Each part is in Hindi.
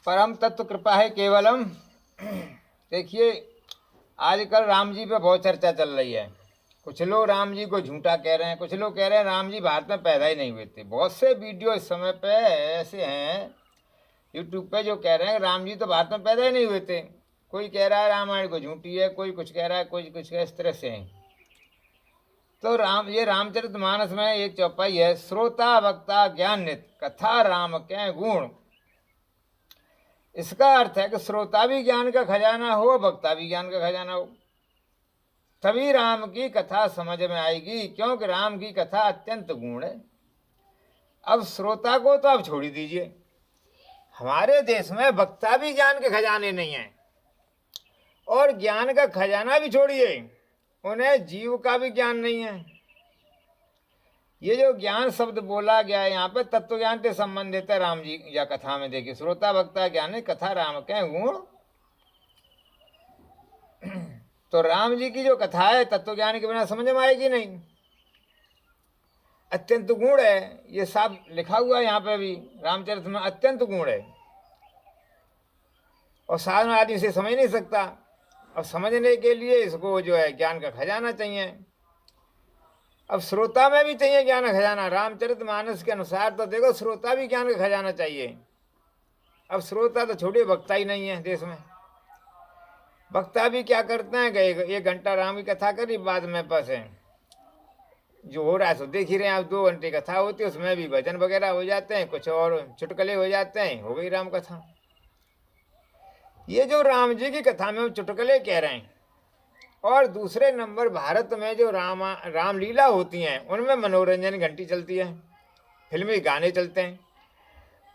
परम तत्व कृपा है केवलम। देखिए, आजकल राम जी पे बहुत चर्चा चल रही है। कुछ लोग राम जी को झूठा कह रहे हैं, कुछ लोग कह रहे हैं राम जी भारत में पैदा ही नहीं हुए थे। बहुत से वीडियो इस समय पे ऐसे हैं यूट्यूब पे जो कह रहे हैं राम जी तो भारत में पैदा ही नहीं हुए थे। कोई कह रहा है रामायण को झूठी है, कोई कुछ कह रहा है, कोई कुछ कह रहा है, इस तरह से है। तो ये रामचरितमानस में एक चौपाई है, श्रोता वक्ता ज्ञान नित कथा राम के गुण। इसका अर्थ है कि श्रोता भी ज्ञान का खजाना हो, वक्ता भी ज्ञान का खजाना हो, तभी राम की कथा समझ में आएगी, क्योंकि राम की कथा अत्यंत गुण है। अब श्रोता को तो आप छोड़ ही दीजिए, हमारे देश में वक्ता भी ज्ञान के खजाने नहीं है, और ज्ञान का खजाना भी छोड़िए, उन्हें जीव का भी ज्ञान नहीं है। ये जो ज्ञान शब्द बोला गया है यहाँ पे तत्व ज्ञान से संबंधित है। राम जी या कथा में देखिए, श्रोता वक्ता ज्ञान है कथा राम के गुण। तो राम जी की जो कथा है तत्व ज्ञान के बिना समझ में आएगी नहीं, अत्यंत गुण है। ये सब लिखा हुआ है यहाँ पे भी, रामचरित में अत्यंत गुण है, और साधारण आदमी से समझ नहीं सकता। और समझने के लिए इसको जो है ज्ञान का खजाना चाहिए। अब श्रोता में भी चाहिए ज्ञान का खजाना। रामचरितमानस के अनुसार तो देखो श्रोता भी ज्ञान का खजाना चाहिए। अब श्रोता तो छोटे वक्ता ही नहीं है देश में। वक्ता भी क्या करते हैं कि एक घंटा राम की कथा करी, बाद में बस है जो हो रहा है सो देख ही रहे हैं। अब 2 घंटे कथा होती है, उसमें भी भजन वगैरह हो जाते हैं, कुछ और चुटकुले हो जाते हैं, हो गई राम कथा। ये जो राम जी की कथा में चुटकुले कह रहे हैं, और दूसरे नंबर भारत में जो रामलीला होती हैं उनमें मनोरंजन घंटी चलती है, फिल्मी गाने चलते हैं,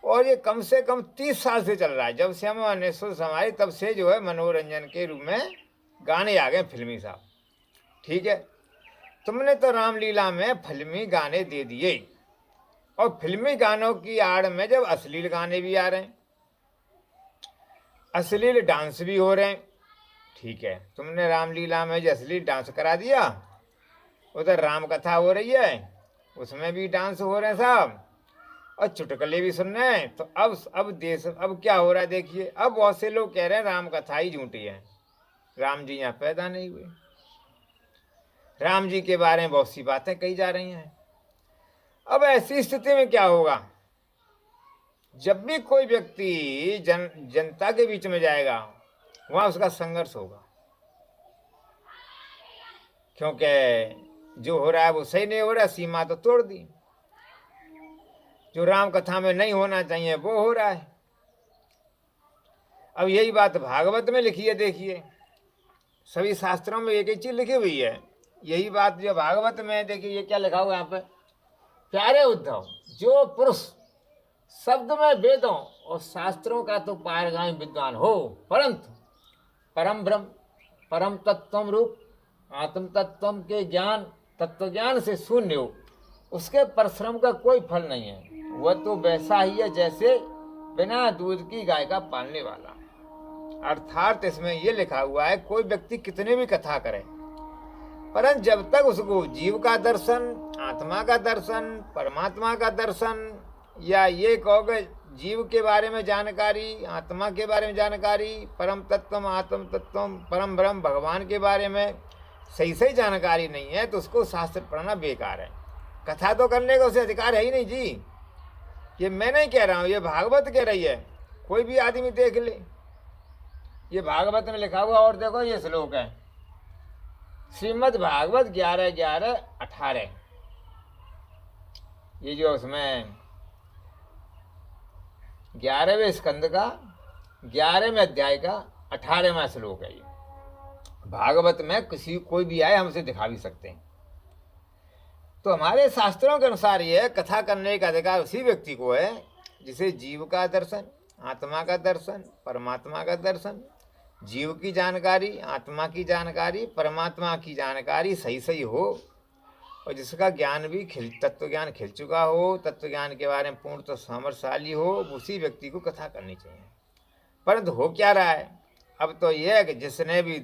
और ये कम से कम 30 साल से चल रहा है। जब से हम 1900 हमारे तब से जो है मनोरंजन के रूप में गाने आ गए फिल्मी साहब। ठीक है, तुमने तो रामलीला में फिल्मी गाने दे दिए, और फिल्मी गानों की आड़ में जब अश्लील गाने भी आ रहे हैं, अश्लील डांस भी हो रहे हैं। ठीक है, तुमने रामलीला में जो अश्लील डांस करा दिया, उधर राम कथा हो रही है उसमें भी डांस हो रहे हैं साहब, और चुटकुले भी सुन रहे हैं। तो अब क्या हो रहा है देखिए। अब बहुत से लोग कह रहे हैं राम कथा ही झूठी है, राम जी यहाँ पैदा नहीं हुए, राम जी के बारे में बहुत सी बातें कही जा रही हैं। अब ऐसी स्थिति में क्या होगा, जब भी कोई व्यक्ति जनता के बीच में जाएगा वहां उसका संघर्ष होगा, क्योंकि जो हो रहा है वो सही नहीं हो रहा, सीमा तो तोड़ दी। जो राम कथा में नहीं होना चाहिए वो हो रहा है। अब यही बात भागवत में लिखी है, देखिए सभी शास्त्रों में एक ही चीज लिखी हुई है। यही बात जो भागवत में देखिए, ये क्या लिखा हुआ है यहाँ पे, प्यारे उद्धव, जो पुरुष शब्द में वेदों और शास्त्रों का तो पारगामी विद्वान हो, परंतु परम ब्रह्म परम तत्व रूप आत्म तत्व के ज्ञान तत्व ज्ञान से शून्य हो, उसके परिश्रम का कोई फल नहीं है। वह तो वैसा ही है जैसे बिना दूध की गाय का पालने वाला। अर्थात इसमें यह लिखा हुआ है, कोई व्यक्ति कितने भी कथा करे, परंतु जब तक उसको जीव का दर्शन, आत्मा का दर्शन, परमात्मा का दर्शन, या ये कहोगे जीव के बारे में जानकारी, आत्मा के बारे में जानकारी, परम तत्व आत्म तत्व परम ब्रह्म भगवान के बारे में सही जानकारी नहीं है, तो उसको शास्त्र पढ़ना बेकार है। कथा तो करने का उसे अधिकार है ही नहीं जी। ये मैं नहीं कह रहा हूँ, ये भागवत कह रही है, कोई भी आदमी देख ले, ये भागवत में लिखा हुआ। और देखो ये श्लोक है श्रीमद् भागवत 11:11-18, ये जो उसमें 11वें स्कंद का 11वें अध्याय का 18वां श्लोक है। ये भागवत में कोई भी आए हमसे दिखा भी सकते हैं। तो हमारे शास्त्रों के अनुसार ये कथा करने का अधिकार उसी व्यक्ति को है जिसे जीव का दर्शन, आत्मा का दर्शन, परमात्मा का दर्शन, जीव की जानकारी, आत्मा की जानकारी, परमात्मा की जानकारी सही हो, और जिसका ज्ञान भी तत्व ज्ञान खिल चुका हो, तत्व ज्ञान के बारे में पूर्ण तो सामर्थ्यशाली हो, उसी व्यक्ति को कथा करनी चाहिए। परंतु हो क्या रहा है, अब तो यह है कि जिसने भी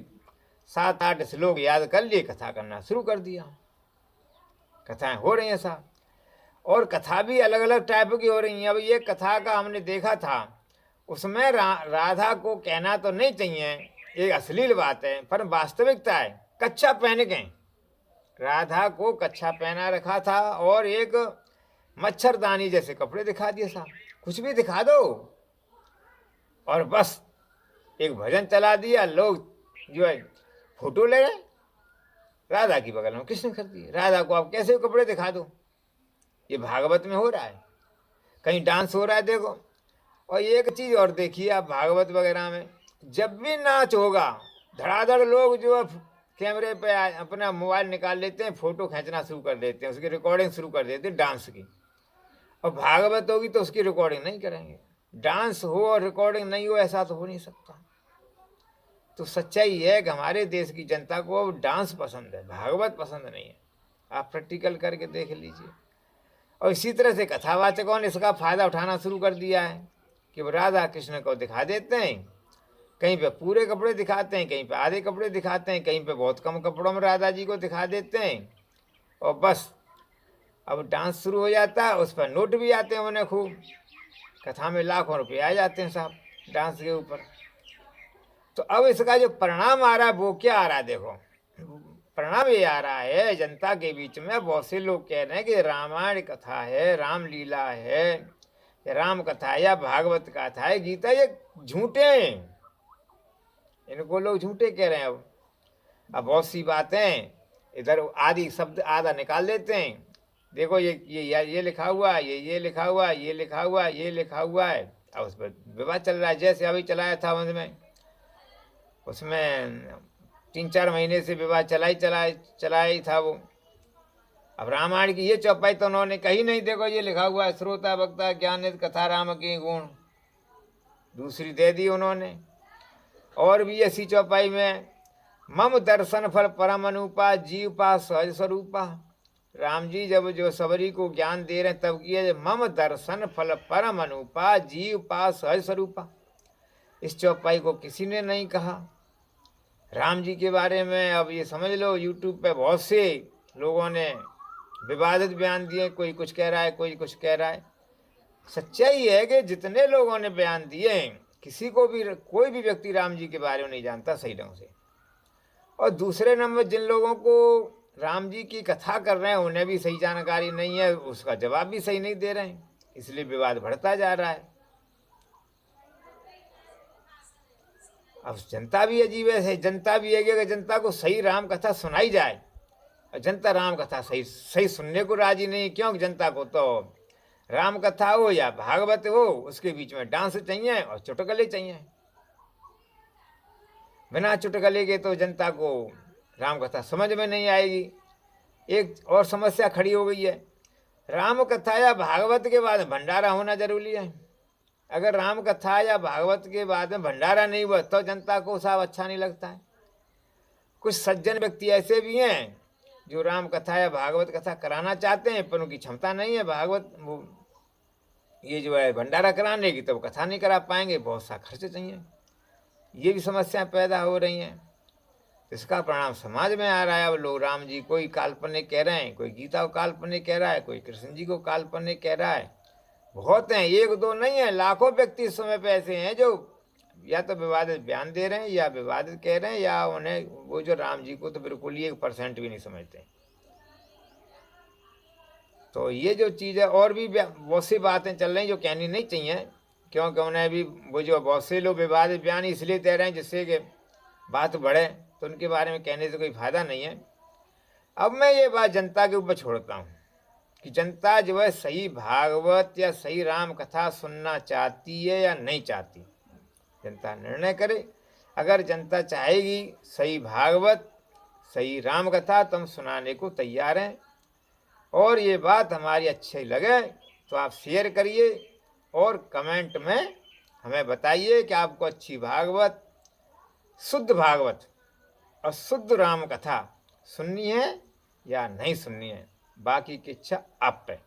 7-8 श्लोक याद कर लिए कथा करना शुरू कर दिया। कथाएं हो रही हैं साहब, और कथा भी अलग अलग टाइप की हो रही हैं। अब ये कथा का हमने देखा था, उसमें राधा को कहना तो नहीं चाहिए, एक अश्लील बात है, पर वास्तविकता है। कच्छा पहन के राधा को कच्छा पहना रखा था और एक मच्छरदानी जैसे कपड़े दिखा दिए साहब, कुछ भी दिखा दो और बस एक भजन चला दिया, लोग जो है फोटो ले गए राधा की बगल में कृष्ण कर दिए। राधा को आप कैसे कपड़े दिखा दो? ये भागवत में हो रहा है, कहीं डांस हो रहा है देखो। और एक चीज और देखिए आप, भागवत वगैरह में जब भी नाच होगा धड़ाधड़ लोग जो है कैमरे पे अपना मोबाइल निकाल लेते हैं, फोटो खींचना शुरू कर देते हैं, उसकी रिकॉर्डिंग शुरू कर देते हैं डांस की। और भागवत होगी तो उसकी रिकॉर्डिंग नहीं करेंगे। डांस हो और रिकॉर्डिंग नहीं हो, ऐसा तो हो नहीं सकता। तो सच्चाई है कि हमारे देश की जनता को डांस पसंद है, भागवत पसंद नहीं है। आप प्रैक्टिकल करके देख लीजिए। और इसी तरह से कथावाचकों ने इसका फायदा उठाना शुरू कर दिया है कि वो राधा कृष्ण को दिखा देते हैं, कहीं पे पूरे कपड़े दिखाते हैं, कहीं पे आधे कपड़े दिखाते हैं, कहीं पे बहुत कम कपड़ों में राधा जी को दिखा देते हैं। और बस अब डांस शुरू हो जाता है, उस पर नोट भी आते हैं उन्हें खूब, कथा में लाखों रुपये आ जाते हैं साहब डांस के ऊपर। तो अब इसका जो परिणाम आ रहा है वो क्या आ रहा है? देखो परिणाम ये आ रहा है, जनता के बीच में बहुत से लोग कह रहे हैं कि रामायण कथा है, रामलीला है, राम कथा या भागवत कथा है, गीता, ये झूठे हैं। इनको लोग झूठे कह रहे हैं। अब बहुत सी बातें इधर आदि शब्द आधा निकाल देते हैं। देखो ये लिखा हुआ, ये लिखा हुआ, ये लिखा हुआ, ये लिखा हुआ है, और उस पर विवाद चल रहा है। जैसे अभी चलाया था उसमें 3-4 महीने से विवाद चलाया ही था वो। अब रामायण की ये चौपाई तो उन्होंने कही नहीं। देखो ये लिखा हुआ है, श्रोता वक्ता ज्ञानित कथा राम के गुण, दूसरी दे दी उन्होंने। और भी ऐसी चौपाई में मम दर्शन फल परम अनुपा जीव पा सहज स्वरूपा। राम जी जब जो सबरी को ज्ञान दे रहे हैं तब किए मम दर्शन फल परम अनुपा जीव पा सहज स्वरूपा। इस चौपाई को किसी ने नहीं कहा राम जी के बारे में। अब ये समझ लो यूट्यूब पे बहुत से लोगों ने विवादित बयान दिए, कोई कुछ कह रहा है, कोई कुछ कह रहा है। सच्चाई है कि जितने लोगों ने बयान दिए, किसी को भी कोई भी व्यक्ति राम जी के बारे में नहीं जानता सही ढंग से। और दूसरे नंबर जिन लोगों को राम जी की कथा कर रहे हैं उन्हें भी सही जानकारी नहीं है, उसका जवाब भी सही नहीं दे रहे हैं, इसलिए विवाद बढ़ता जा रहा है। अब जनता भी अजीब है, जनता भी है कि जनता को सही राम कथा सुनाई जाए, और जनता राम कथा सही सुनने को राजी नहीं। क्यों? जनता को तो राम कथा हो या भागवत हो, उसके बीच में डांस चाहिए और चुटकुले चाहिए। बिना चुटकुले के तो जनता को राम कथा समझ में नहीं आएगी। एक और समस्या खड़ी हो गई है, राम कथा या भागवत के बाद भंडारा होना जरूरी है। अगर राम कथा या भागवत के बाद में भंडारा नहीं हुआ तो जनता को साहब अच्छा नहीं लगता है। कुछ सज्जन व्यक्ति ऐसे भी हैं जो राम कथा या भागवत कथा कराना चाहते हैं, पर उनकी क्षमता नहीं है भागवत ये जो है भंडारा कराने की, तो वो कथा नहीं करा पाएंगे, बहुत सा खर्च चाहिए। ये भी समस्याएं पैदा हो रही हैं। इसका परिणाम समाज में आ रहा है। अब लोग राम जी कोई काल्पनिक कह रहे हैं, कोई गीता को काल्पनिक कह रहा है, कोई कृष्ण जी को काल्पनिक कह रहा है। बहुत हैं, एक दो नहीं है, लाखों व्यक्ति इस समय पे ऐसे हैं जो या तो विवादित बयान दे रहे हैं या विवादित कह रहे हैं, या उन्हें वो जो राम जी को तो बिल्कुल ही 1% भी नहीं समझते। तो ये जो चीज़ है, और भी बहुत सी बातें चल रही जो कहनी नहीं चाहिए, क्योंकि उन्हें भी वो जो बहुत से लोग विवादित बयान इसलिए दे रहे हैं जिससे कि बात बढ़े, तो उनके बारे में कहने से कोई फायदा नहीं है। अब मैं ये बात जनता के ऊपर छोड़ता हूँ कि जनता जो है सही भागवत या सही राम कथा सुनना चाहती है या नहीं चाहती, जनता निर्णय करे। अगर जनता चाहेगी सही भागवत सही राम कथा तो हम सुनाने को तैयार हैं। और ये बात हमारी अच्छी लगे तो आप शेयर करिए और कमेंट में हमें बताइए कि आपको अच्छी भागवत, शुद्ध भागवत और शुद्ध राम कथा सुननी है या नहीं सुननी है। बाकी की इच्छा आप पे।